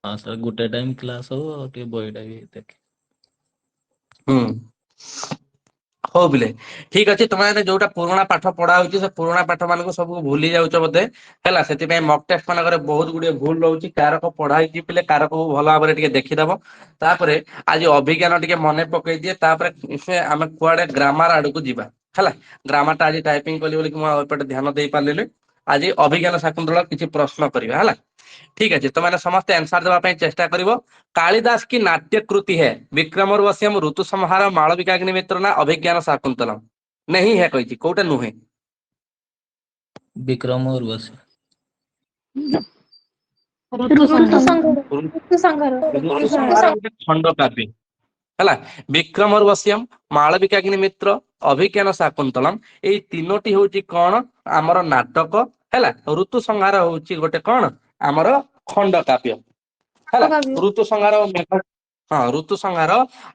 हाँ सर गोटे time class हो टे बहीटा भी देखे हो बिले ठीक अच्छे तुम जोटा पुराणा पाठ पढ़ा होची से पुराणा पाठ मान सब भूली जाउछ बोधे हैला सेति मॉक टेस्ट मानकर बहुत गुडे भूल रहउची कारक पढ़ाई जी पिले कारक को भलो भाबरे टिके देखिदबो तापरे आज अभिज्ञान टिके मने पकई दिए तापरे से आमे कुआडे ग्रामर आडू को जीवा हैला ग्रामर टा आज टाइपिंग कली बोली कि एपटे ध्यान देई पारलेले आज अभिज्ञान शाकुंतल किछि प्रश्न करिवा हैला ठीक है तुम मैंने समस्त आंसर देवा चेष्टा करिवो कालिदास की नाट्य कृति है विक्रमोर्वशीयम ऋतु संहार मालविकाग्नि मित्र ना अभिज्ञान शाकुंतलम नहीं है कही कोटा नुहे विक्रम और बस खंड काव्य है विक्रमोर्वशीयम मालविकाग्नि मित्र अभिज्ञान शाकुंतलम ये तीनोटी होची कौन आमर नाटक है ऋतु संहार होची गोटे कौन आमर खंड काव्य है ऋतु संहार हाँ ऋतु संहार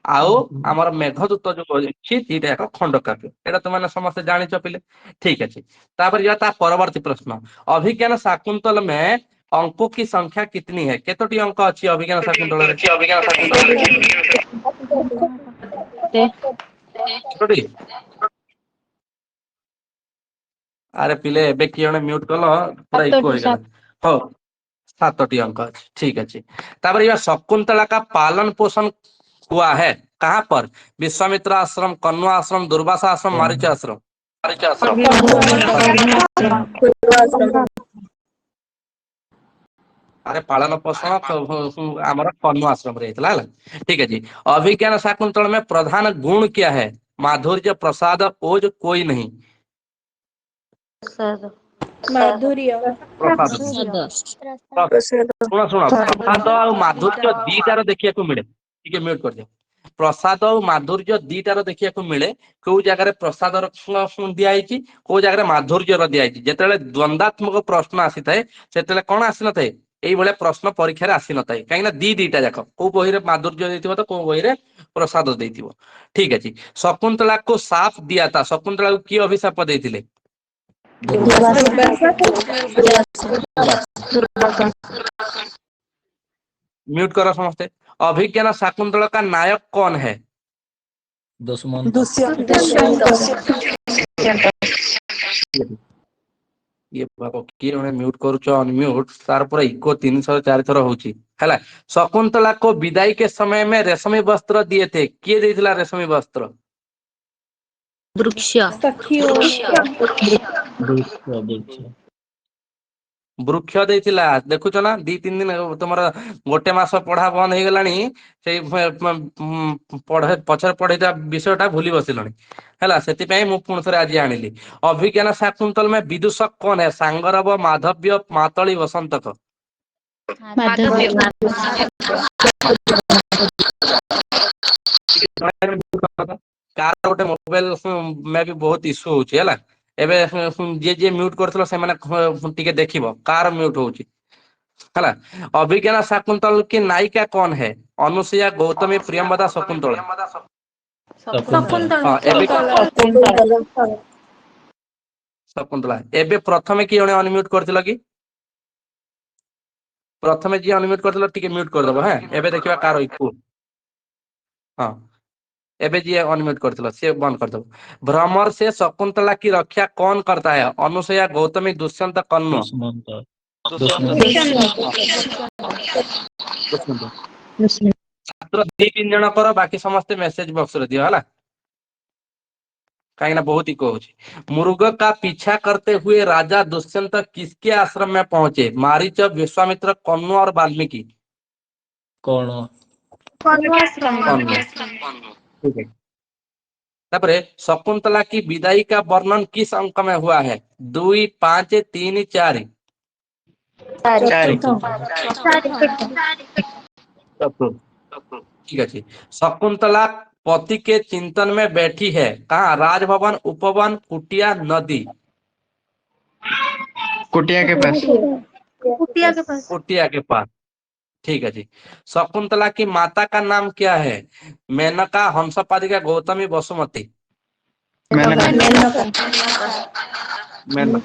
आउ आमर मेघदूत जो अच्छी दीटा एक खंड काव्य एटा तुम समस्त जानिच पिले ठीक अच्छे तापर जा परवर्ती प्रश्न अभिज्ञान शाकुंतल में अंकों की संख्या कितनी है केतोटी अंक अच्छी अभिज्ञान शाकुंतल अरे पिले एबे किए जने म्यूट कल पूरा इको हो गला हो 7टी अंक अच्छे ठीक अच्छे तापर यह शकुंतला का पालन पोषण हुआ है कहाँ पर विश्वामित्र आश्रम कण्व आश्रम दुर्वासा आश्रम मारीच आश्रम अरे पालन पोषण आमर कण्व आश्रम रे हेतला ठीक है अभिज्ञान शाकुंतल में प्रधान गुण क्या है माधुर्य प्रसाद ओज कोई नहीं माधुर्य शुण शुण प्रसाद और माधुर्य दीटार देखा मिले ठीक है म्यूट कर दिया प्रसाद और माधुर्य दीटार देखा मिले कौ जगह प्रसाद दिखाई कौ जगह माधुर्य दिखाई जिते द्वंद्वात्मक प्रश्न आसी थाए से कौन आसी न थाए यही भाया प्रश्न परीक्षा आसी न थाए कहीं दी दीटा जाक कौ बही माधुर्य देथिबो तो कौ बही प्रसाद देथिबो ठीक अच्छे शकुंतला को साफ दिया था शकुंतला को किए अभिशाप देथिले म्यूट करो समस्ते अभिज्ञान शाकुंतल का नायक कौन है दुष्मंत ये बाबा किए जने म्यूट करूछ अनम्यूट तार पूरा इको 304 थर होची हैला शकुंतला को विदाई के समय में रेशमी वस्त्र दिए थे किए देथिला रेशमी वस्त्र वृक्ष वृक्ष देथिला देखुछ ना 2-3 दिन तुमर गोटे मास पढ़ा बंद हो गलानी से पढ़े पछर पढ़ेता विषयटा भूली बसिलनी हैला सेति पई मु पुन थरे आज आनिली अभिज्ञान शाकुंतल में विदूषक कौन है सांगरव माधव्य मातली वसंतक कार गोटे मोबाइल में भी बहुत इश्यू होची हैला एबे जे जे म्यूट करथलो से माने टिके देखिबो कार म्यूट होची हैला अभिज्ञान शाकुंतल की नायिका कौन है अनुसुईया गौतमी प्रियंवदा शकुंतला शकुंतला एबे प्रथमे की जने अनम्यूट करथिलो कि प्रथमे जी अनम्यूट करथिलो टिके म्यूट कर दबो हैं एबे देखिबा कार इको हां एबे जी अनम्यूट करथिलो से बंद कर दबो भ्रमर से शकुंतला की रक्षा कौन करता है अनुसुईया गौतमी दुष्यंत कण्व छात्र 2-3 जन कर बाकी समस्त मेसेज बॉक्स रे दियो हला कहीं ना बहुत ही कहोची मुर्ग का पीछा करते हुए राजा दुष्यंत किसके आश्रम में पहुंचे मारीच विश्वामित्र कण्व और वाल्मीकि कौन ठीक है तापरे शकुंतला की विदाई का वर्णन किस अंक में हुआ है 2, 5, 3, 4 ठीक है शकुंतला पति के चिंतन में बैठी है कहाँ राजभवन उपवन कुटिया नदी कुटिया के पास कुटिया के पास ठीक है जी शकुंतला की माता का नाम क्या है मेनका हंसपादिका गौतमी वसुमती मेनका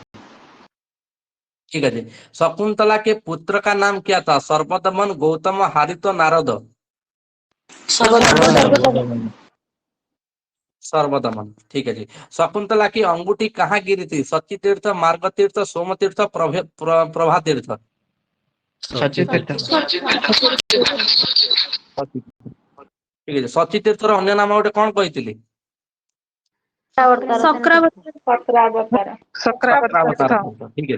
ठीक है जी। शकुंतला के पुत्र का नाम क्या था? सर्वदमन, गौतम, हारित, नारद। सर्वदमन। सर्वदमन, ठीक है जी। शकुंतला की अंगूठी कहाँ गिरी थी? सची तीर्थ, मार्ग तीर्थ, सोम तीर्थ, प्रभा तीर्थ। सची तीर्थ। ठीक है। सची तीर्थर अन्य नाम ଗୋଟେ କଣ କହିଥିଲି? शक्रावतार तीर्थ, ठीक है।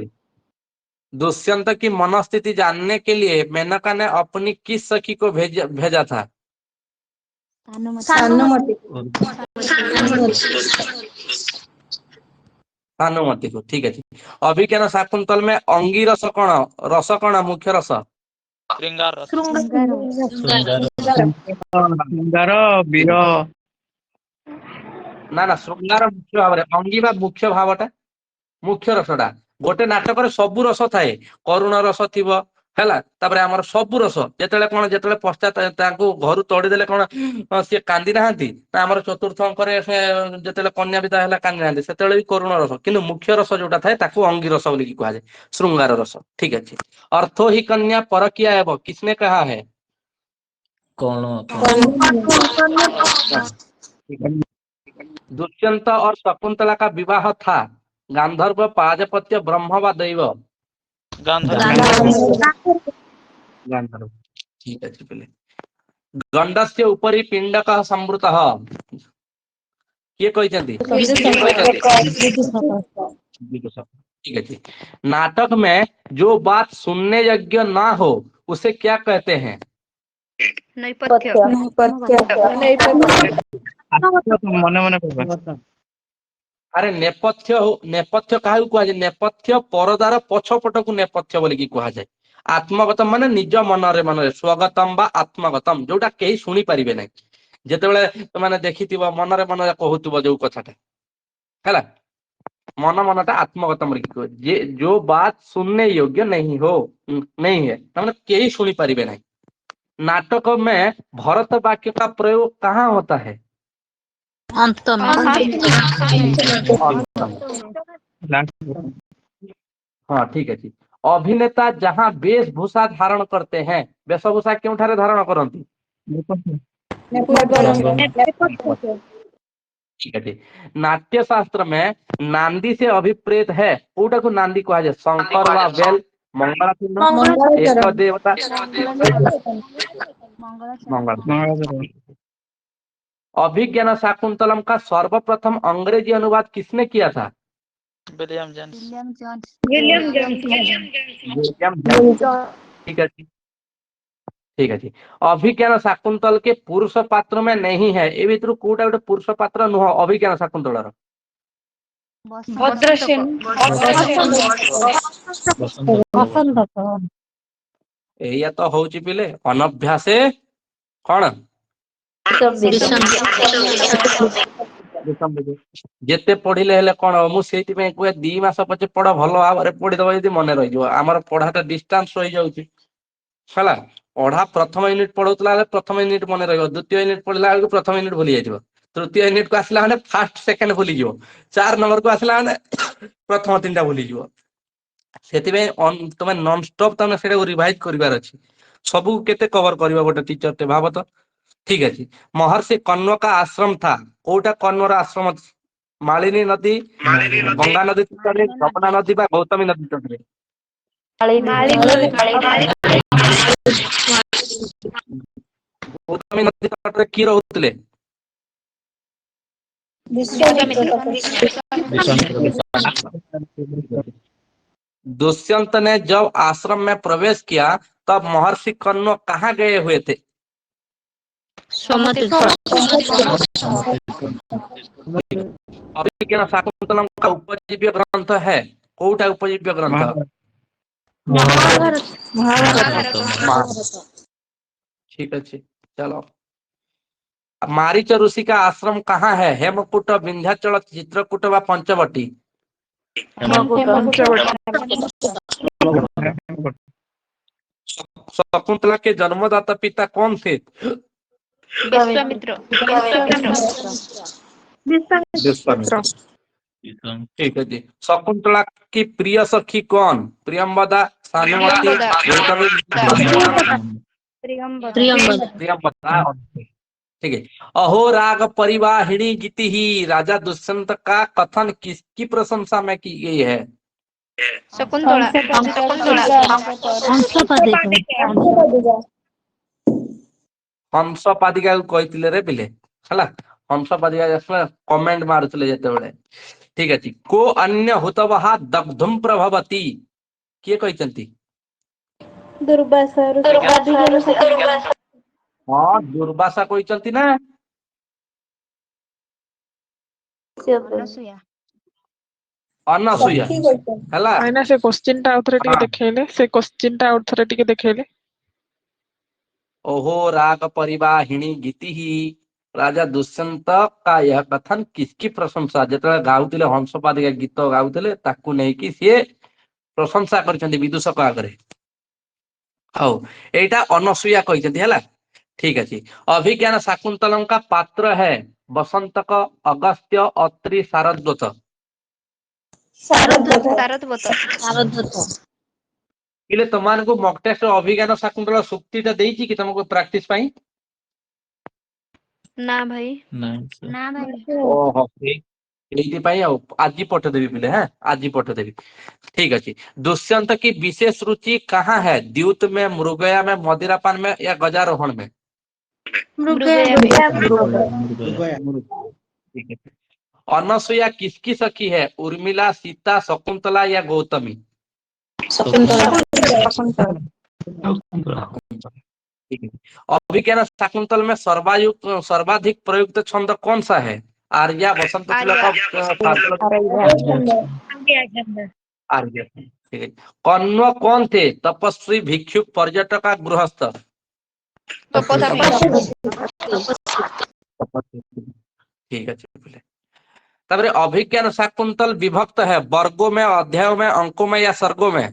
दुष्यंत की मनस्थिति जानने के लिए मेनका ने अपनी किस सखी को भेजा था? भानुमती को, ठीक है जी। अभिज्ञान शाकुंतल में अंगी रस कौन मुख्य रस? श्रृंगार। सिंगार वीर ना ना, श्रृंगार मुख्य भाव, अंगी बा मुख्य भावटा, मुख्य रसटा। गोटे नाटक सबु रस थाए, करुण रस थिबो हैला, तापर हमर सबु रस जेतेले कोन जेतेले पश्चात तांको घर तोड़ी देले कोन से कांदी नाहंती ना, हमर चतुर्थ अंकरे से जेतेले कन्या विदा हैला कांदी नाहंती, सेतेले भी करुण रस, किंतु मुख्य रस जोटा थाए ताको अंगी रस बोली कहा जाय, श्रृंगार रस, ठीक है। अर्थो ही कन्या परकिया है, किसने कहा है? कौन? दुष्यंत और शकुंतला का विवाह था, गांधर्व, पाजपत्य, ब्रह्म व दैव? गांधर्व, ठीक है। पहले गंडस्य उपरि पिंडकः संवृतः, किए कहते? ठीक है जी। नाटक में जो बात सुनने योग्य ना हो उसे क्या कहते हैं? मने मने कहबा अरे नेपथ्य हो, नेपथ्य काहे कहा जाय? नेपथ्य परदार पछपट को नेपथ्य बोली कहा जाय। आत्मगत माने निज मनरे मनरे, स्वगतम बा आत्मगतम, जोटा केही सुनी परिबे नै, जेतेबेले तमाने देखिथिबो मनरे मनरे कहूथिबो जो कथाटा हैला, मन मनटा आत्मगतम बोली कह, जे जो बात सुनने योग्य नहीं हो, नहीं है, तमाने केही सुनी परिबे नै। नाटक में भरत वाक्य का प्रयोग कहाँ होता है? अंत में। हाँ, ठीक है जी। अभिनेता जहाँ वेशभूषा धारण करते हैं, वेशभूषा क्योंठारे धारण करती? ठीक है जी। नाट्य शास्त्र में नांदी से अभिप्रेत है, कोटा को नांदी कहा जाए? शंकर व बेल, मंगलाचरण, एक देवता, मंगल। अभिज्ञान शाकुंतलम का सर्वप्रथम अंग्रेजी अनुवाद किसने किया था? William James. ठीक है जी, ठीक है जी। अभिज्ञान शाकुंतल के पुरुष पात्र में नहीं है, ए भीतर कोटा गोटे पुरुष पात्र नुह अभिज्ञान शाकुंतलर? एया तो होची पिले अनभ्यासे कौन जेते पढ़िले हेले कौन मु सेति पे कोए 2 मास पछे पढ़ भलो भाबरे पढ़ी दबो यदि मन रहि जो, हमर पढ़ाटा डिस्टेंस रहि जाउची हला। पढ़ा प्रथम यूनिट पढ़ौतला ले प्रथम यूनिट मन रहिबो, द्वितीय यूनिट पढ़ला बेलको प्रथम यूनिट भूली जाइबो, तृतीय यूनिट को आसला माने फर्स्ट सेकंड भूली जिवो, 4 नंबर को आसला माने प्रथम तीनटा भूली जिवो। सेति पे तमे नॉन स्टॉप तमे सेडे रिवाइज करिवार अछि, सबु केते कवर करिवो गोटे टीचर ते भाबत, ठीक है जी। महर्षि कण्व का आश्रम था, कोटा कण्वर आश्रम? मालिनी नदी, गंगा नदी तटरे, जमुना नदी बा गौतमी नदी तटरे? गौतमी नदी तटरे की रहउतले? दुष्यंत ने जब आश्रम में प्रवेश किया तब महर्षि कण्व कहाँ गए हुए थे? अभिज्ञान शाकुंतलम का उपजीव्य ग्रंथ है, कोटा उपजीव्य ग्रंथ? ठीक है, चलो। मारीच ऋषि का आश्रम कहाँ है? हेमकूट, विंध्याचल, चित्रकूट व पंचवटी? शकुंतला के जन्मदाता पिता कौन थे? विश्वामित्र। ठीक है जी। शकुंतला की प्रिय सखी कौन? प्रियंवदा, सानुमति, गौतमी, प्रियंवदा। प्रियंवदा। ठीक है। अहो राग परिवाहिणी गीति ही राजा दुष्यंत का कथन किसकी प्रशंसा में की गई है? शकुंतला। हंसपादिका कहते रे पिले है हंसपादिका कमेंट मारुले जिते ठीक अच्छे। को अन्य हुतवहा दग्धुम प्रभवती किए कहते? दुर्वासा हाँ दुर्वासा कहते ना। अनसुया हैला। आइना से क्वेश्चन टा आउथरे टिके देखेले से क्वेश्चन टा आउथरे टिके देखेले। ओहो राग परिवाहिणी गीति ही राजा दुष्यंत का यह कथन किसकी प्रशंसा जिते गाउले हंसपादिका गीत गाउले ताकू नहीं कि सी प्रशंसा कर विदूषक आगे। हाउ एटा अनसुया कहते है। ठीक अच्छे। अभिज्ञान शाकुंतलम का पात्र है वसंतक, अगस्त्य, अत्रि, शारद्वत। इले तुमको मॉक टेस्ट अभिज्ञान शाकुंतल सुक्ति देइछि कि तुमको प्रैक्टिस पाई? ना भाई। ओहो आज पठदेवी पिले। हाँ आज पठदेवी। ठीक अच्छे। दुष्यंत की विशेष रुचि कहाँ है? द्यूत में, मृगया में, मदिरापान में या गजारोहण में? ठीक है। अनसुया किसकी सखी है? उर्मिला, सीता, शकुंतला या गौतमी? ठीक है। अभिज्ञान शाकुंतल में सर्वाधिक प्रयुक्त छंद कौन सा है? आर्या, वसंत आर्य। ठीक है। कण्व कौन थे? तपस्वी, भिक्षुक, पर्यटक, गृहस्थ? ठीक है। तबरे अभिज्ञान शाकुंतल विभक्त है वर्गों में, अध्यायों में, अंकों में या सर्गों में?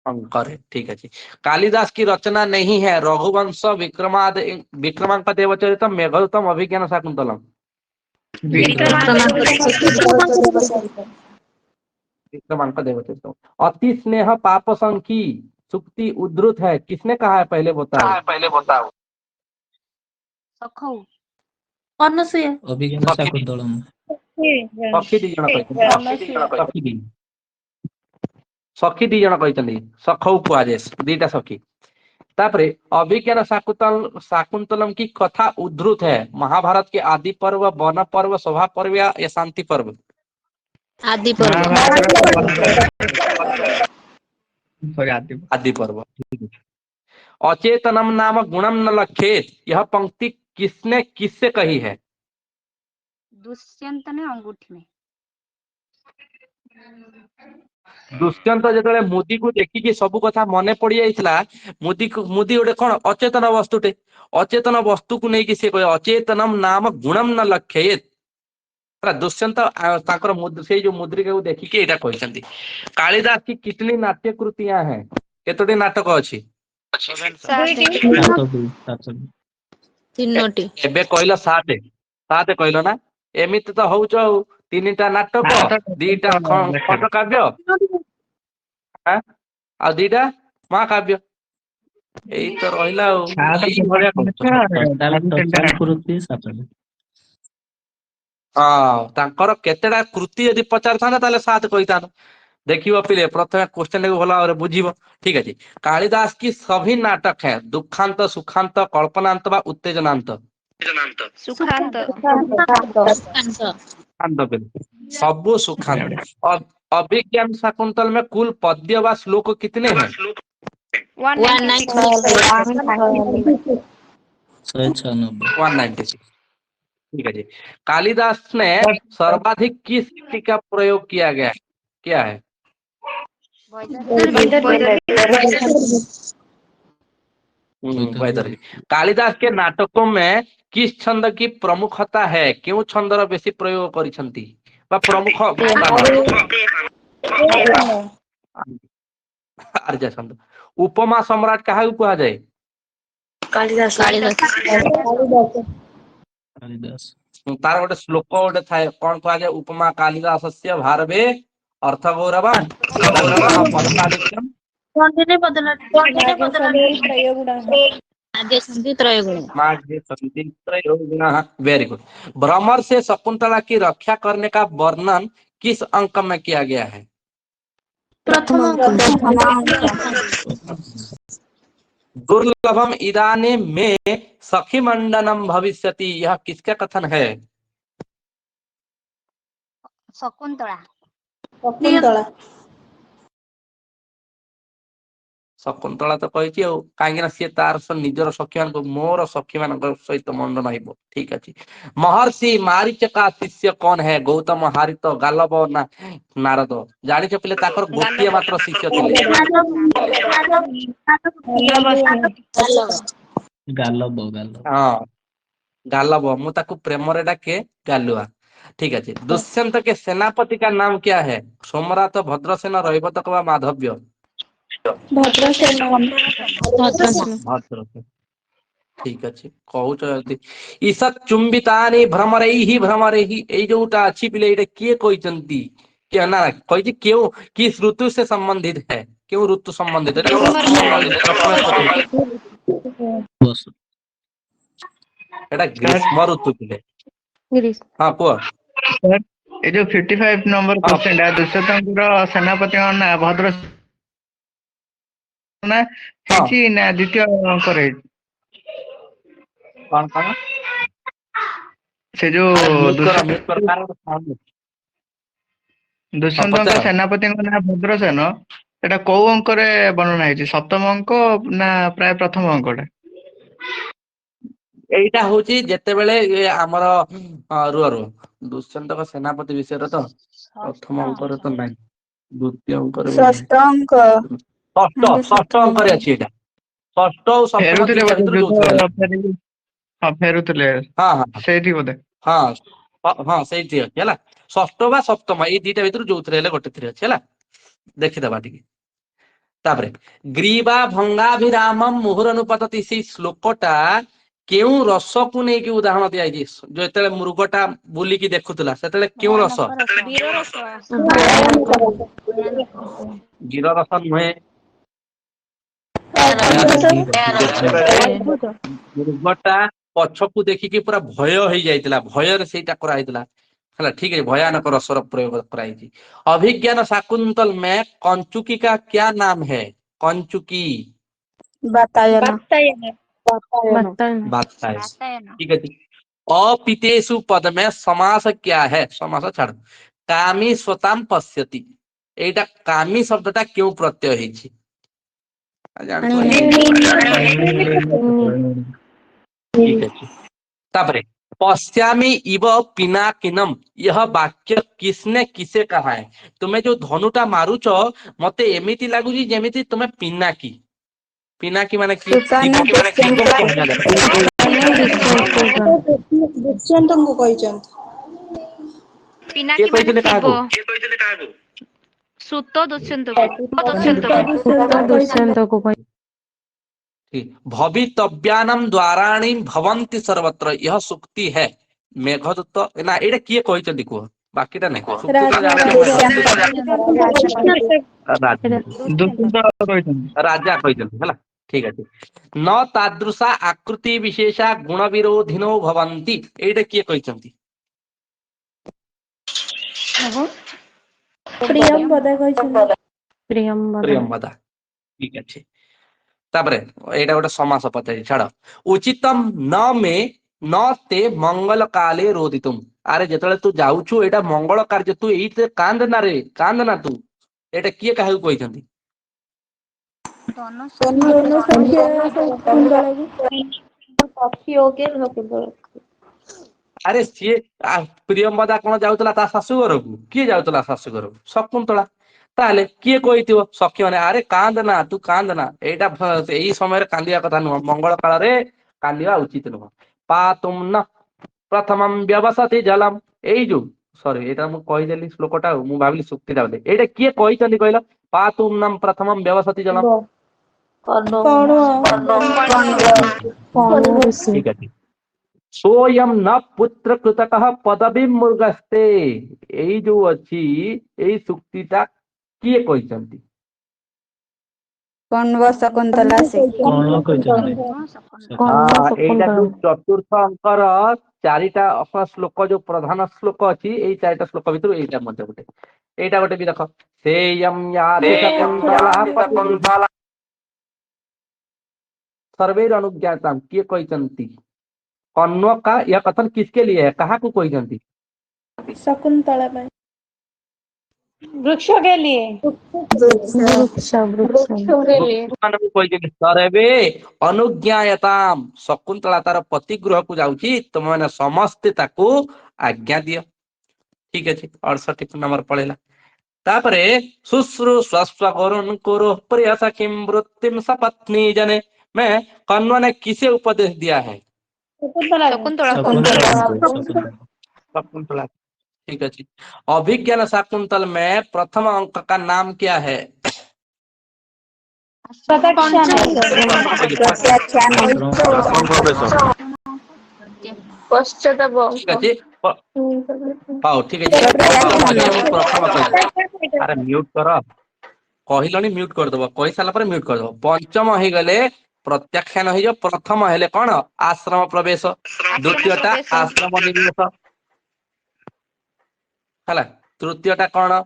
अंकर है। ठीक है। कालिदास की रचना नहीं है रघुवंश, विक्रमांक देवचरितम, मेघदूतम, अभिज्ञान शाकुंतलम? विक्रमांक देवचरितम। अति स्नेह पाप संखी सुक्ति उद्धृत है किसने कहा है? पहले बताओ। अनसुया। अभिज्ञान शाकुंतलम। सखी दी जन कहते सखौ कहुए दीटा सखी। तापरे अभिज्ञान शाकुंतलम की कथा उद्धृत है महाभारत के आदि पर्व, वन पर्व, सभा पर्व या शांति पर्व? आदि पर्व। आदि पर्व। अचेतनम नाम गुणम न लखेत यह पंक्ति किसने किससे कही है? दुष्यंत ने अंगूठी में। दुष्यंत जो मुदी को देखिकी सब कथा मन पड़ जाइला मुदी गोटे कौन अचेतन वस्तुटे अचेतन वस्तु को लेकिन से कहे अचेतनम नाम गुणम न लखेत। दुष्यंत से जो मुद्रिका को देखिकी एटा कहते। कालिदास की कितनी नाट्य कृतियां हैं? केतोटी नाटक अच्छी? तीनोटी। एबे कहलो सात सात कहलो ना एमिति तो होउछ तीनटा नाटक, दीटा खंडकाव्य आ दीटा महाकाव्य एई तो रहिला। हाँ तांकर केतेटा कृति यदि पचार था ताले सात कहिता। देखियो पिले प्रथम क्वेश्चन को भला और बुझिबो। ठीक है जी। कालिदास की सभी नाटक है दुखांत, सुखांत, कल्पनांत व उत्तेजनांत? सुखांत। सबो सुखांत। अभिज्ञान शाकुंतल में कुल पद्य व श्लोक कितने हैं? 196। ठीक है जी। कालिदास ने सर्वाधिक किस रीति का प्रयोग किया गया क्या है? वैदर्भी। कालिदास के नाटकों में किस छंद की प्रमुखता है? क्यों छंदर बेसी प्रयोग करिसंती बा प्रमुख? आर्य छंद। उपमा सम्राट कहा कहा जाए? कालिदास। तार गोटे श्लोक गोटे थाए कौन कह जाए उपमा कालिदासस्य भारवे अर्थ गौरवम परसादित्यम आगे संधि त्रय गुण। माघे संधि त्रयो गुणः। Very good. भ्रमर से शकुंतला की रक्षा करने का वर्णन किस अंक में किया गया है? प्रथम दुर्लभम इदानीं में सखी मंडनम भविष्यति, यह किसका कथन है? शकुंतला। शकुंतला तो कही कहीं सी तार निजर सखी मान मोर सखी मान सहित मंडन हो। ठीक अच्छे। महर्षि मारीच का शिष्य कौन है? गौतम, हारित, गालव ना नारद? जानिछ पिले ताकर गोटिए मात्र शिष्य थे। हाँ गालव, मु ताकू प्रेम रे डाके गालुआ। ठीक अच्छे। दुष्यंत के सेनापति का नाम क्या है? सोमरात, भद्रसेन, रैवतक व माधव्य? भद्रसेन। ठीक अच्छे। कहूँ ईसत चुंबितानि भ्रमरैहि भ्रमरैहि, ए जोटा अच्छी पिले एटा किए कहचंती क्या ना कहि क्यों किस ऋतु से संबंधित है? क्यों ऋतु संबंधित है? एटा ग्रीष्म ऋतु पिले। हां को ए जो 55 नंबर क्वेश्चन है दुष्यंतर सेनापति ना भद्र ना हेची ना द्वितीय अंक रे कौन कौन से जो दुष्यंत सेनापति ना भद्रसेन एटा को अंक रे वर्णन है? सप्तम अंक ना प्राय प्रथम अंक? एटा होची जेते बेले हमर रुआ दुष्यंत का सेनापति विषय तो प्रथम अंक रे तो नहीं, द्वितीय अंक रे षष्ठ अंक। षष्ठ अंक रे अछि एटा। षष्ठ और सप्तम दिटा भितर जोतले। हां फेरुतले। हां हां सेठी बोले। हां हां सेठी अछि हला। षष्ठ बा सप्तम ए दिटा भितर जोतले हेले गोटे थरे अछि हला। देखि दबा टिके तापरे ग्रीवा भंगाभिरामम मुहुरनुपतति सी श्लोकटा केउ रस को नहीं कि उदाहरण दिया जे जेतेले मृगटा बुली की देखुतला सेतेले केउ रस? गिर रस नुहे। मृगटा पछकू देखिकी पूरा भय हो जाइतिला, भयर सेटा करा हितला हला। ठीक है, भयानक रसर प्रयोग कराई। अभिज्ञान शाकुंतल में कंचुकी का क्या नाम है? कंचुकी बतायन। ठीक है। अपितेषु पद में समास क्या है? समास छाड़। कामी स्वताम पश्यति, एटा कामी शब्दटा क्यों प्रत्यय होईछि? ठीक है। तापरे पश्यामी इव पिनाकिनम, यह वाक्य किसने किसे कहा है? तुम्हें जो धनुटा मारुच मते एमिति लागुची जेमिति तुम्हें पिनाकी। पिनाकी माने की? दुष्यंत को कहचंत। पिनाकी माने शिव। सुत दुष्यंत को भवितव्यानां द्वाराणि भवन्ति सर्वत्र, यह सुक्ति है। मेघदूत ना एटा किए कहचंती को बाकीटा नहीं राजा कहचंती हला। ठीक है। न तादृशा आकृति विशेषा गुण विरोधिनो भवन्ति, एटा किए कहचंती? प्रियंवदा कहचंती। प्रियंवदा। ठीक है। तापरे एटा गोटे समास पचारि छाड़। उचितम न में न ते मंगल काले रोदितुम, अरे जेतले तू जाउछु एटा मंगल कार्य तू एइते कांद ना रे, कांद ना तू, एटा किए काहे कहचंती? अरे सी प्रियंवदा कौन जाउतला ता शाशु घर को? किए जाउतला शाशु घर को? शकुंतला। ताले किए कहिथिबो? सखी माने अरे कांद ना तू, कांद ना, एटा एई समय रे कांदिया कथा नुह, मंगल काल रे कांदिया उचित नुह। पातुम न प्रथमम व्यवसति जलम, एई जो सॉरी एटा मु कहि देली श्लोकटा मु भाबिली सुक्ति दा बोले। एटा किए कहितनी कहलो? पातुम नम प्रथमम व्यवसति जलम। ठीक है। सोयम न पुत्र कृतकः पदवी मृगस्ते एई जो अछि एई सुक्तिटा किए कहचंती कण्व शकुन्तला से कौन कहते हाँ एटा जो चतुर्थ अंकर चारिटा श्लोक जो प्रधान श्लोक अछि एई चारिटा श्लोक भितर एटा मध्य गोटे एटा गोटे भी देख सेयम याति शकुन्तला सर्वैर अनुज्ञाताम किए कहचंती कण्व का यह कथन किसके लिए है कहा को कहचंती शकुन्तला में वृक्ष के लिए सर्वे अनुज्ञायताम शकुन्तला तार पति गृह को जाउची तुम माने समस्ते ताकू आज्ञा दियो ठीक अछि 68 नंबर पढ़ेला तापरे शुश्रू स्वस्व करुण कुरु प्रियसा किम वृत्तिम सपत्नी जने में कण्व ने किसे उपदेश दिया है शकुन्तला ठीक है अभिज्ञान शाकुंतल में प्रथम अंक का नाम क्या है ठीक है हाँ ठीक है प्रथम अरे म्यूट कर कहलनी म्यूट करदब कही सारा पर म्यूट करदब पंचम हो गले प्रत्याख्यान हो जाओ प्रथम हेले कौन आश्रम प्रवेश द्वितीयटा आश्रम निवेश है तृतीयटा कौन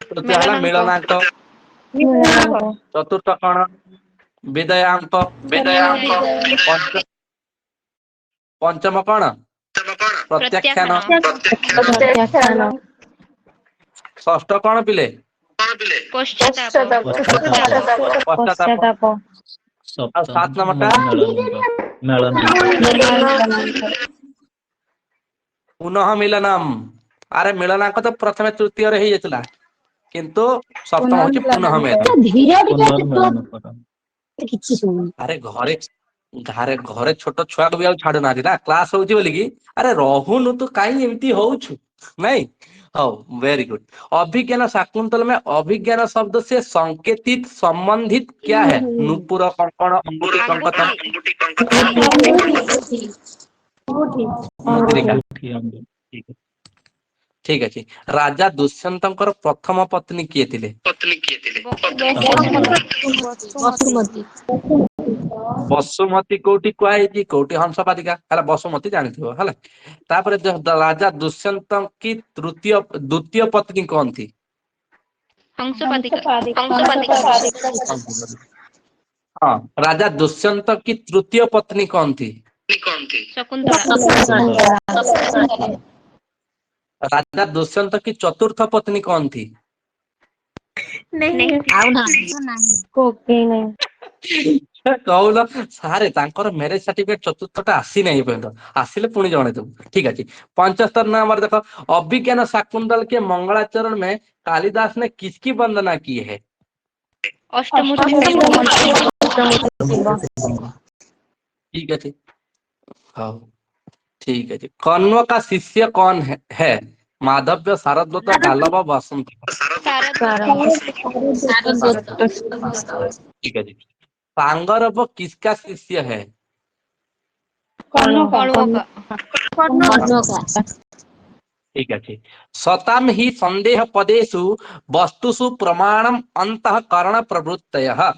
तृतीय है मिलनांक चतुर्थ कौन विदयांक पंचम कौन प्रत्याख्यान षष्ठ कौन पिले पश्चाताप सात नंबर पुनः मिलनम अरे मिलनांक तो प्रथम तृतीय रे जाता किंतु सप्तम होची पुनः मिलन अरे घरे घरे घरे छोट छुआ को भी आ छाड़ू ना ना क्लास होची बोली कि अरे रहूनु तू काई एमती होउछु नहीं हो वेरी गुड अभिज्ञान शाकुंतल में अभिज्ञान शब्द से संकेतित संबंधित क्या है नुपुर कंकण अंगूठी कंकतम ठीक है राजा दुष्यंतंकर प्रथम पत्नी किए थिले बसुमती कोटी कुआई कोटी हंसपादिका है बसुमती जानथिबो है तापर राजा दुष्यंत की द्वितीय पत्नी कौन थी हाँ राजा दुष्यंत की तृतीय पत्नी कौन थी राजा दुष्यंत की चतुर्थ पत्नी कौन थी कहल सारे मैरेज सर्टिफिकेट चतुर्थटा आसी नहीं पर्यंत आसिले पुणी जणे देबू ठीक है 75 नंबर देखो अभिज्ञान शाकुंतल के मंगलाचरण में कालिदास ने किसकी वंदना की है ठीक है हाँ ठीक है कण्व का शिष्य कौन है माधव्य शारद्वत गालव वसंत ठीक है सांगरव किसका शिष्य है ठीक है सताम ही संदेह पदेषु वस्तुषु प्रमाणम अंतःकरण प्रवृत्तयः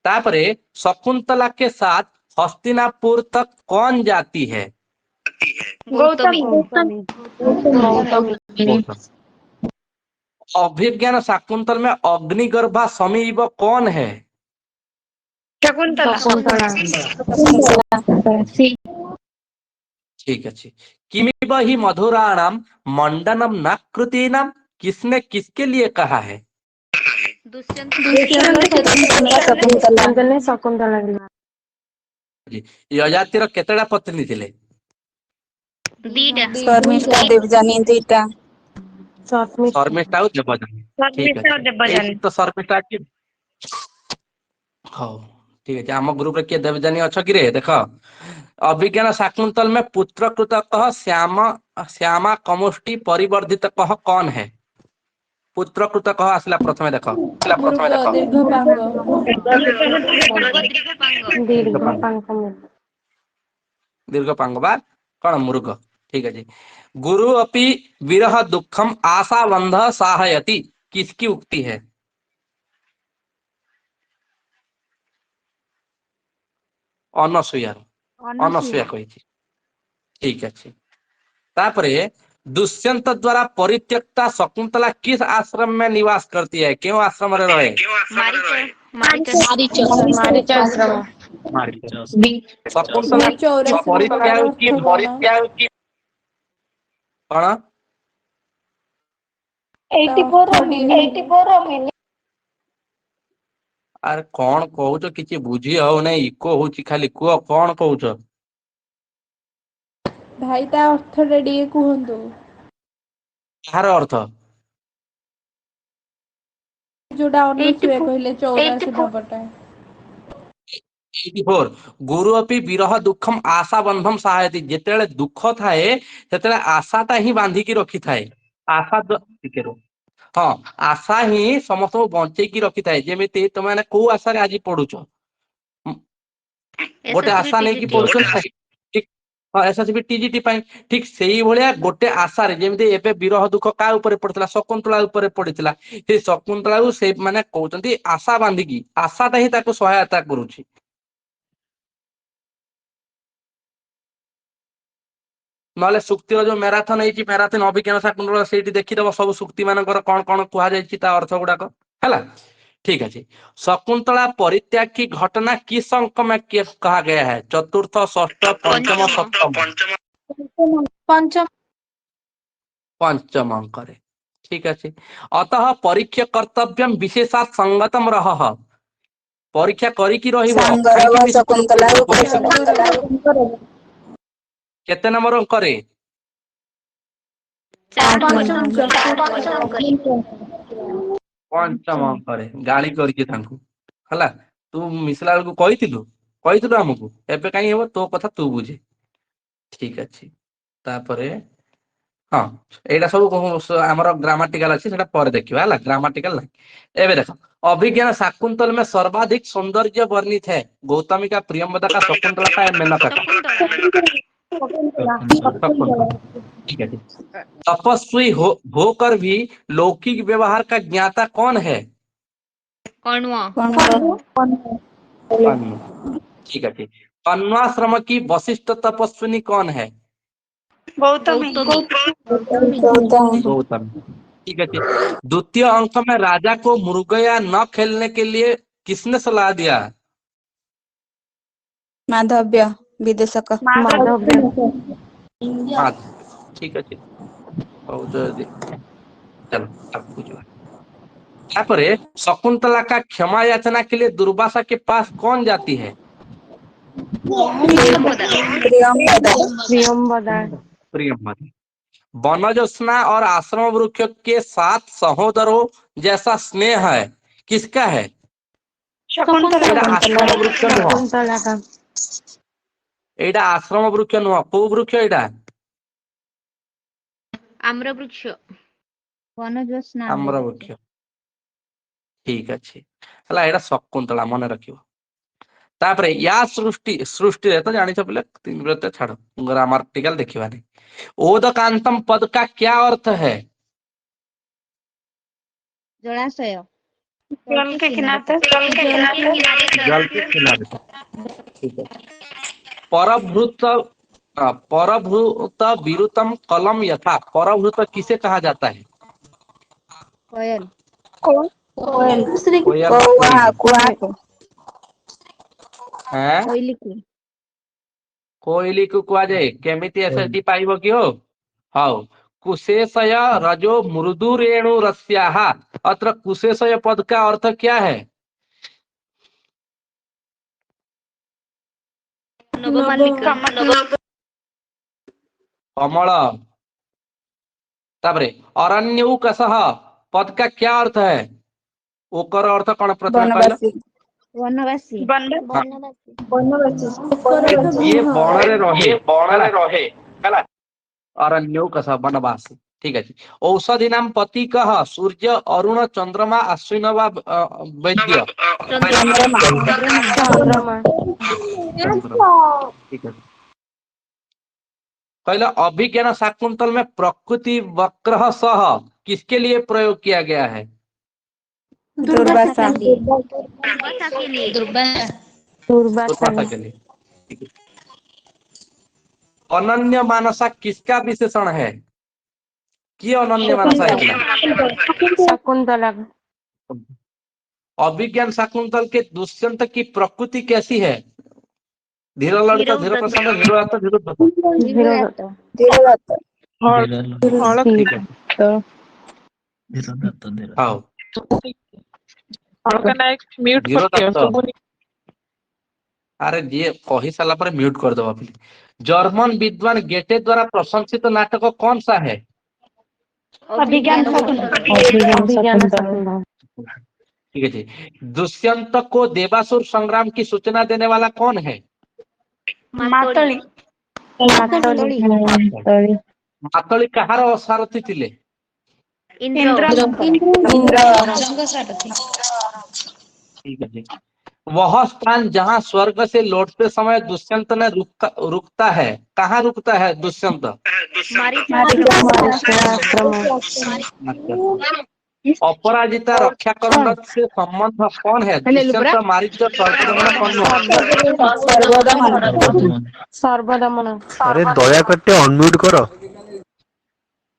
तापरे शकुंतला के साथ हस्तिनापुर तक कौन जाती है अभिज्ञान शाकुंतल में अग्निगर्भा समीप कौन है ठीक है किमिव ही मधुराणाम मंडनम नाकृतीनाम किसने किसके लिए कहा है यजातिर केतड़ा पत्नी थिले शर्मिष्ठा देवजानी दीटा शर्मिष्ठा और देवजानी ठीक है तो शर्मिष्ठा की हां ठीक है हम ग्रुप रे के देवजानी अच्छा कि रे देखो अभिज्ञान शाकुंतल में पुत्र कृत कह श्यामा कमुष्टि परिवर्धित कह कौन है पुत्रकृत कह आसला प्रथमे देख मृग दीर्घपांग दीर्घपांग बा कौन मृग। ठीक है जी। गुरु अपि विरह दुखम आशा बंध सहायति किसकी उक्ति है? अनसुया अनसुया कही। ठीक अच्छे। तापरे दुष्यंत द्वारा परित्यक्ता शकुंतला किस आश्रम में निवास करती है? क्यों आश्रम में रहे? शकुंतला परित्याग की कौन 84 अरे कौन कहूच किसी बुझी हो नहीं इको होची खाली कुह कौन कहूच भाई ता अर्थटा ଟିକେ କୁହନ୍ତୁ यार अर्थ जोड़ा अनुसुया कहले 84 नंबरटा 84 गुरु अपि विरह दुखम आशा बंधम सहायति जेतेले दुख थाए सेतेले आशाटा ही बांधी की रखी थाए आशा ଟିକେ रो हाँ आशा ही समस्त बंचे की रखी थाए जेमिति तुम माने को आशा रे आज पढुछ गोटे आशा नहीं की पढुछ ठीक हाँ एसएसबी टीजीटी पाई ठीक सेही भलिया गोटे आशा रे जेमिति एबे विरह दुख का ऊपर पड़ितला शकुंतला ऊपर पड़ितला से शकुंतला को से माने कहउचंती आशा बांधी की आशाटा ही ताको सहायता करूची नले सुक्तिर जो मैराथन है मैराथन अभिज्ञान शाकुंतल से देखीदेव सब सुक्ति मानकर कौन कौन कहुई अर्थ गुड़ाक है ठीक अच्छे। शकुंतला परित्याग की घटना किस अंक में कहा गया है? चतुर्थ षष्ठ पंचम सप्तम पंचम अंक रे ठीक अच्छे। अतः परीक्षा कर्तव्यम विशेषा संगतम रह परीक्षा करी केते नंबर अंक रे? पंचम अंक रे गाली करके तांकू हला तू मिसला को कहिथिलु हमकु एबे काई हेबो तो कथा तू बुझे ठीक अछि। तापरे हाँ एटा सब हमर ग्रामेटिकल अछि सेटा पर देखिबा हला ग्रामेटिकल नै एबे देख अभिज्ञान शाकुंतल में सर्वाधिक सौंदर्य वर्णित है गौतमी का प्रियंवदा का शकुंतला का मेनका का ठीक है। तपस्वी होकर भी लौकिक व्यवहार का ज्ञाता कौन है? ठीक है। कण्वाश्रम की वशिष्ठ तपस्विनी कौन है? गौतमी ठीक है। द्वितीय अंक में राजा को मुर्गया न खेलने के लिए किसने सलाह दिया? माधव्य विदेशक ठीक है चलो अब बुझवा। तापरे शकुंतला का क्षमा याचना के लिए दुर्वासा के पास कौन जाती है? प्रियंवदा। वनजोत्स्ना और आश्रम वृक्ष के साथ सहोदरों जैसा स्नेह है किसका है? आश्रम वृक्ष एटा आश्रम वृक्ष नुह को वृक्ष एटा आम्र वृक्ष वनजोत्स्ना आम्र वृक्ष ठीक अच्छे हला एटा शकुंतला मन रखियो। तापरे या सृष्टि सृष्टि रे तो जानि छ पले तीन ब्रत छाड़ ग्रामेटिकल देखिबा नै ओदकांतम पद का क्या अर्थ है? जलाशय जल के किनारे जल के किनारे ठीक है। परभृत विरुतम कलम यथा परभृत किसे कहा जाता है? कोयल कोयल कोयली को कुआ जाए केमिति एसएसटी पाइबो कि हो हाउ कुशेषय रजो मृदु रेणु रस्याः अत्र कुशेषय पद का अर्थ क्या है? कमल। तापरे अरण्यौकसः पद का क्या अर्थ है? ओकर अर्थ कौन प्रथम कहला? वनवासी ये बण रे रहे हला अरण्यौकसः वनवासी ठीक अच्छे औषधि नाम पति कह सूर्य अरुण चंद्रमा अश्विन वा वैद्य चंद्रमा ठीक है पहले अभिज्ञान शाकुंतल में प्रकृति वक्र सह किसके लिए प्रयोग किया गया है दुर्वासा दुर्वासा के लिए दुर्वासा के लिए ठीक है। अनन्य मानसा किसका विशेषण है कि अनन्य मानसा है शकुंतला अभिज्ञान शाकुंतल के दुष्यंत की प्रकृति कैसी है धीर ललित धीर प्रसन्न धीरोदात्त ଅଳକା हाँ ଅଳକା ନାୟକ ମ୍ୟୁଟ କରିଦିଅ ଧୀରୋଦାତ୍ତ ଶୁଭୁନି। अरे जी कही सारा पर म्यूट कर दो प्लीज जर्मन विद्वान गेटे द्वारा प्रशंसित नाटक कौन सा है अभिज्ञान ठीक है जी दुष्यंत को देवासुर संग्राम की सूचना देने वाला कौन है मातोली मातली कहार सारथी थिले इंद्र ठीक है जी वह स्थान जहाँ स्वर्ग से लौटते समय दुष्यंत ने रुकता है कहाँ रुकता है दुष्यंत अपराजिता रक्षा करण से संबंध कौन है दुष्यंत मारीच सर्वदमन अरे दया करते अनम्यूट करो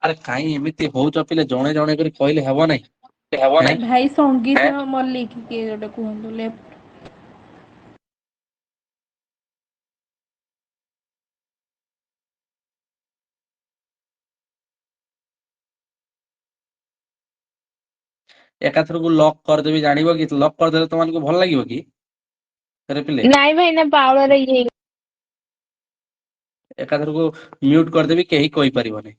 अरे कहीं एमती हो पिले जणे जणे करी कहले हेबो नै भाई संगीत मल्लिक किए जोटे कहंतु लेफ्ट एकाथर को लॉक कर देबी जानिबो कि लॉक कर देले तुमन को भल लागिबो कि अरे पिले नाई भाई ना पावड़ा रे ये एकाथर को म्यूट कर देबी केही कोई परिबो नै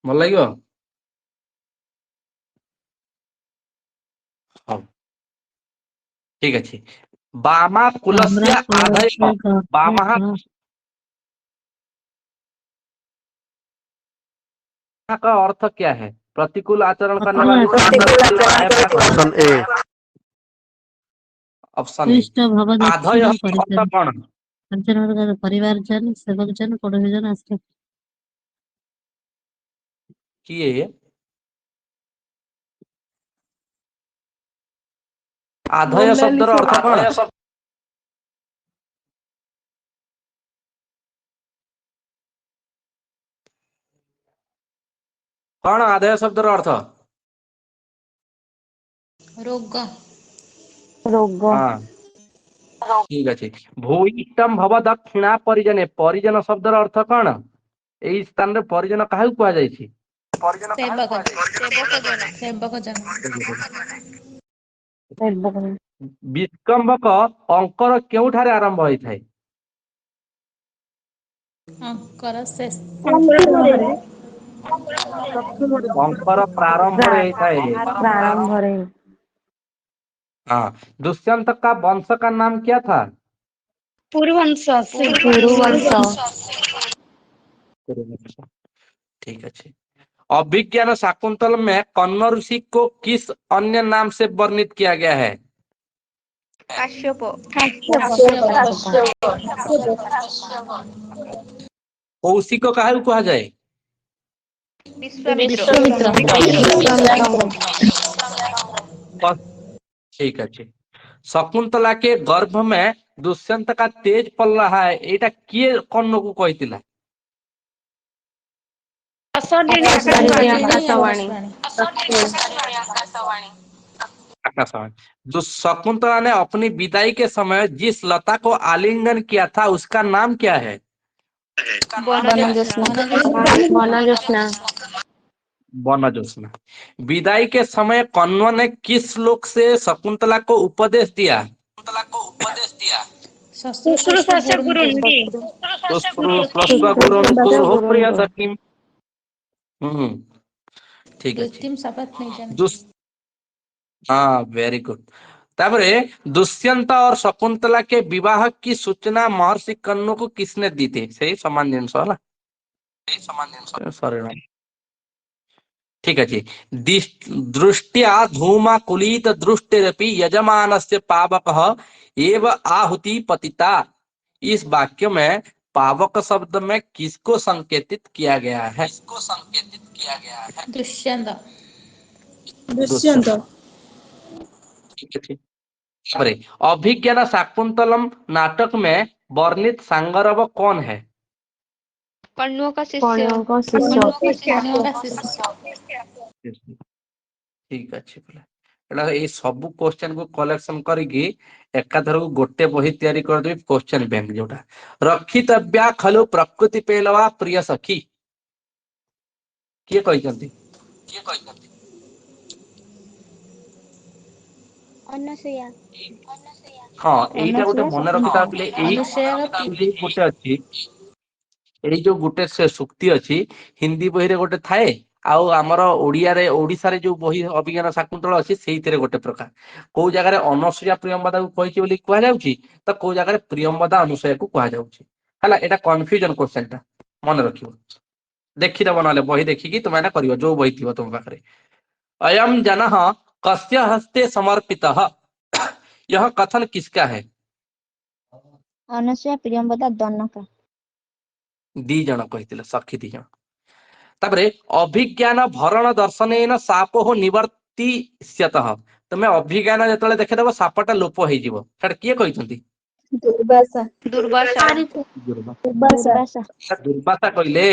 भल लागिबो हां ठीक अछि बामा कुलस्य आधय बामा का अर्थ क्या है प्रतिकूल आचरण करने वाली ऑप्शन ए ऑप्शन आधय अर्थ कौन परिवार जन सेवक जन पड़ोसी जन आश्रय किए आधय शब्दर अर्थ कौन कौन आधय शब्दर अर्थ रोग हाँ ठीक अच्छे भूयिष्टम भव दक्षिणा परिजने परिजन शब्दर अर्थ कौन एई स्थान रे परिजन काहू कुआ जाय छी विस्कम्भक अंकर केउठारे आरंभ होई थाए अंकर प्रारंभ रे थाए हाँ दुष्यंत का वंश का नाम क्या था पूर्ववंश ठीक है अभिज्ञान शाकुंतल में कन्न ऋषि को किस अन्य नाम से वर्णित किया गया है काश्यप कौशिक को कहा कहा जाए ठीक है शकुंतला के गर्भ में दुष्यंत का तेज पल रहा है एटा किए कन्न को कहतिला जो शकुंतला ने अपनी विदाई के समय जिस लता को आलिंगन किया था उसका नाम क्या है वनजोत्स्ना विदाई के समय कण्व ने किस श्लोक से शकुंतला को उपदेश दिया ठीक है हाँ वेरी गुड तापरे दुष्यंत और शकुंतला के विवाह की सूचना महर्षि कण्व को किसने दी थी सही समान जिनस है सॉरी ठीक अच्छे दृष्टिया धूमाकुलीत दृष्टिरपि यजमानस्य पावकः एव आहुति पतिता। इस वाक्य में पावक शब्द में किसको संकेतित किया गया है? दुष्यंत। दुष्यंत। ठीक है ठीक। अरे अभिज्ञान शाकुंतलम नाटक में वर्णित सांगरव कौन है? कण्वों का शिष्य। कण्वों का शिष्य। ठीक अच्छे बोले एटा ये सब क्वेश्चन को कलेक्शन करिकी एकाधर गोटे बही तैयारी कर देबी क्वेश्चन बैंक जोटा रक्षितव्या खलु प्रकृति पेलवा प्रिय सखी किए कहते अनसुया। हाँ यहीटा गोटे मन रखिता बोले गोटे अच्छी यही जो गोटे से सुक्ति अच्छी हिंदी बही रे गोटे थाए आउ आमर ओडिया रे ओडिसा रे जो बही अभिज्ञान शाकुंतल अच्छी से गोटे प्रकार को जगह अनसुया प्रियंवदा को कही बोली कह जाउची तो को जगह प्रियंवदा अनुसया को कह जाउची हला एटा कंफ्यूजन क्वेश्चन टा मन रखियो देखि दबो नले बही देखिकी तुम एना करियो जो बही थिबो तुम पाखरे अयम जनः कस्य हस्ते समर्पितः यह कथन किसका है? अनसुया प्रियंवदा दोनों का। दी जन कहिथिले सखी दी जन तापरे अभिज्ञान भरण दर्शनेन सापो निवर्तिष्यतः तमे अभिज्ञान जतले देखेदबो सापटा लोप होई जीवो सेटा किए कहिसंती? दुर्वासा। दुर्वासा। दुर्वासा। दुर्वासा कहले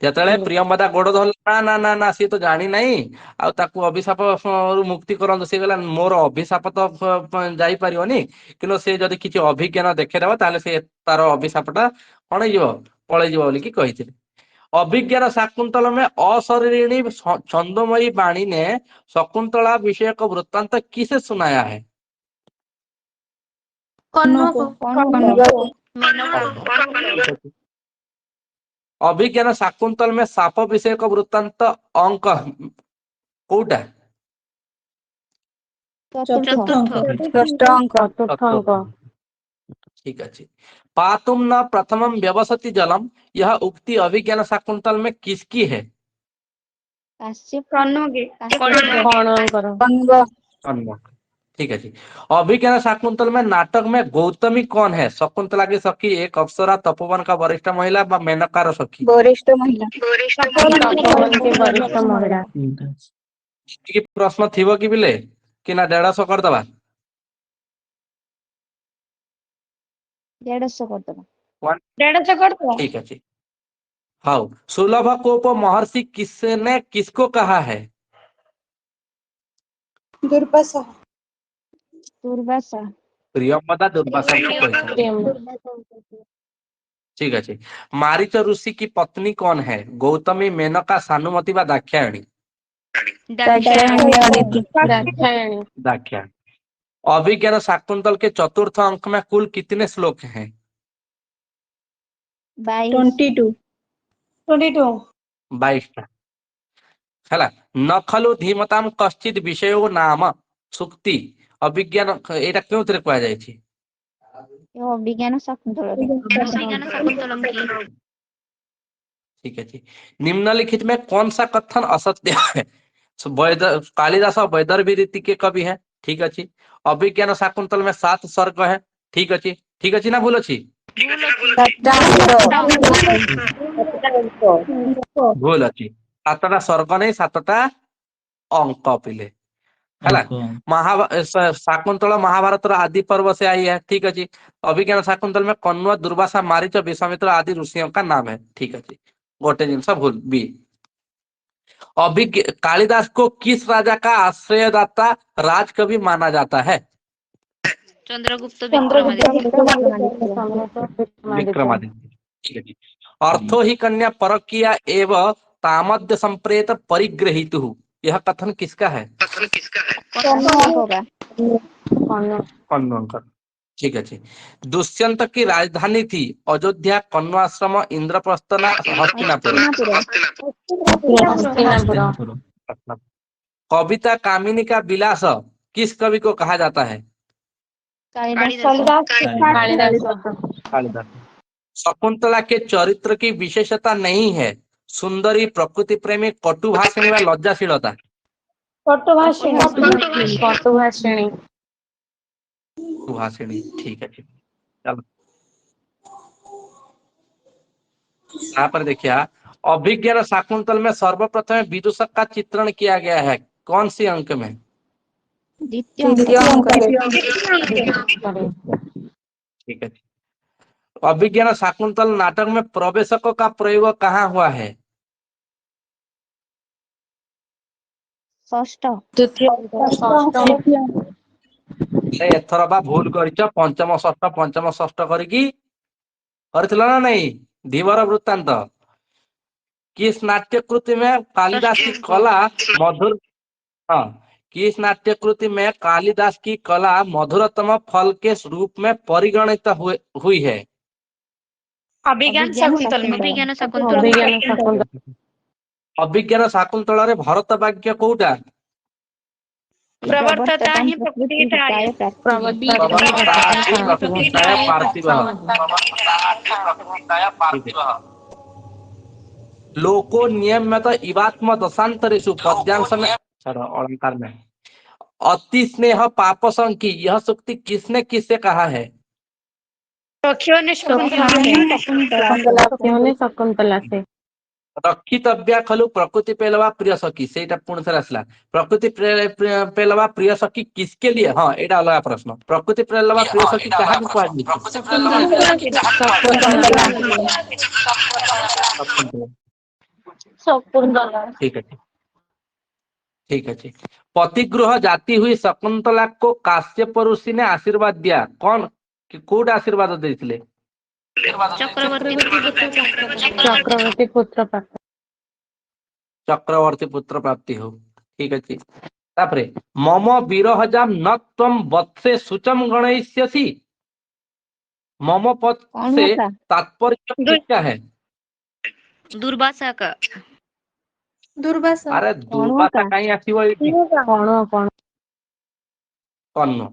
जतले प्रियंवदा गोड़ धल ना ना ना ना सी तो जानी नहीं आ ताकू अभिशाप रु मुक्ति करन से गला मोर अभिशाप तो जाई परियोनी किनो से जदी किछि अभिज्ञान देखेदबो ताले से तार अभिशापटा कोन जीवो पळे जीवो बोली कि कहिथिले। अभिज्ञान शाकुंतल में अशरीरिणी छंदमयी वाणी ने शकुंतला विषय को वृत्तांत किसे सुनाया है? अभिज्ञान शाकुंतल में साप विषय को वृत्तांत अंक कोटा? ठीक अच्छे पातुम न प्रथमम व्यवसति जलम यह उक्ति अभिज्ञान शाकुंतल में किसकी है? ठीक है जी। अभिज्ञान शाकुंतल में नाटक में गौतमी कौन है? शकुंतला की सखी, एक अप्सरा, तपोवन का वरिष्ठ महिला, मेनकार सखी? वरिष्ठ महिला। प्रश्न थिबो कि बिले कि ना 150 कर दबा? 150 कर दबा। 150 कर दबा। ठीक है जी। हाँ सुलभ कोप महर्षि किसने किसको कहा है? दुर्वासा। दुर्वासा। प्रियंवदा दुर्वासा को कहते। ठीक है। मारीच ऋषि की पत्नी कौन है? गौतमी, मेनका, सानुमती व दाक्षायणी? दाक्षायणी। अभिज्ञान शाकुंतल के चतुर्थ अंक में कुल कितने श्लोक हैं? 22। 22 है न खलु धीमताम कश्चित विषयो नाम सुक्ति अभिज्ञान एटा क्यों तरे कहा जाय छी? यो अभिज्ञान शाकुंतल ठीक है जी। निम्नलिखित में कौन सा कथन असत्य है? कालिदास वैदर्भी रीति के कवि है। ठीक अच्छी। अभिज्ञान शाकुंतल में 7 सर्ग है। ठीक अच्छी। ठीक अच्छी ना भूल अच्छी? भूल अच्छी। 7टा सर्ग नहीं 7टा अंक पिले शाकुंतल महाभारत आदि पर्व से आई है। ठीक है जी। अभिज्ञान शाकुंतल में कण्व, दुर्वासा, मारीच, विश्वामित्र आदि ऋषियों का नाम है। ठीक है जी। गोटे जिनस भूल बी। कालिदास को किस राजा का आश्रयदाता राजकवि माना जाता है? चंद्रगुप्त विक्रमादित्य। ठीक है जी। अर्थो ही कन्या परकिया एवं तामद्य संप्रेत परिग्रहित यह कथन किसका है? कण्व। ठीक है। दुष्यंत की राजधानी थी अयोध्या, कण्वाश्रम, इंद्रप्रस्थ ना हस्तिनापुर? कविता कामिनी का विलास किस कवि को कहा जाता है? कालिदास। शकुंतला के चरित्र की विशेषता नहीं है सुंदरी, प्रकृति प्रेमी, कटुभाषिणी व लज्जाशीलता। पटुभाषिणी। सुहासिनी, ठीक है ठीक। चलो यहाँ पर देखिए, अभिज्ञान शाकुंतल में सर्वप्रथम विदूषक का चित्रण किया गया है, कौन सी अंक में? द्वितीय अंक। ठीक है। अभिज्ञान शाकुंतल नाटक में प्रवेशकों का प्रयोग कहाँ हुआ है? षष्ठ। एथर बा भूल कर पंचम षष्ठ करके ना नहीं धीवर वृत्तांत। किस नाट्यकृति में कालिदास की कला मधुर, हाँ, किस नाट्यकृति में कालिदास की कला मधुरतम फल के रूप में परिगणित हुई है? अभिज्ञान शाकुंतल में। अभिज्ञान शाकुंतल। अभिज्ञान शाकुंतल रे भरत वाक्य कोउटा? प्रवर्तता ही प्रकृतिताय। लोको नियम्यत इवात्म दशांतरेषु पद्यांश में, चलो अलंकार में, अति स्नेह पाप संकी, यह सूक्ति किसने किससे कहा है? सखियों ने शकुंतला से। रक्षितव्या खलु प्रकृति पेलवा प्रिय सखी, सेटा पुणी थर आसला। प्रकृति पेलवा प्रिय सखी किसके लिए? हाँ, एटा अलग प्रश्न। प्रकृति पेलवा प्रिय सखी कहा ठीक है ठीक है ठीक। पतिगृह जाती हुई शकुंतला को काश्यप ऋषि ने आशीर्वाद दिया, कौन कोड आशीर्वाद देते? चक्रवर्ती पुत्र प्राप्त। चक्रवर्ती पुत्र प्राप्ति हो, ठीक है। तापरे मम विरहजाम न त्वं वत्से शुचम गणयिष्यसि, मम पद से तात्पर्य क्या है? दुर्वासा का। दुर्वासा। अरे दुर्वासा कहीं आसीबो एठी? कर्ण।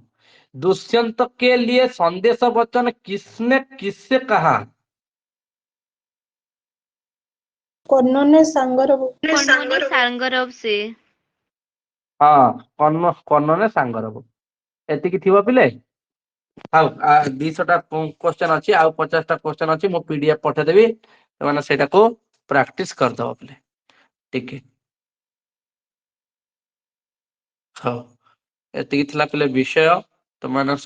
दुष्यंत के लिए संदेश वचन किसने किससे कहा? कर्ण ने सांगरव से। हाँ, कर्ण ने सांगरव। एतिकी थिबो पिले। हाउ 200टा क्वेश्चन अछि, आ 50टा क्वेश्चन अछि, मो पीडीएफ पठे देबी, तमाने सेटा को प्रैक्टिस कर दो पिले, ठीक है। हाँ, एतिकी थिला पिले विषय, तमाने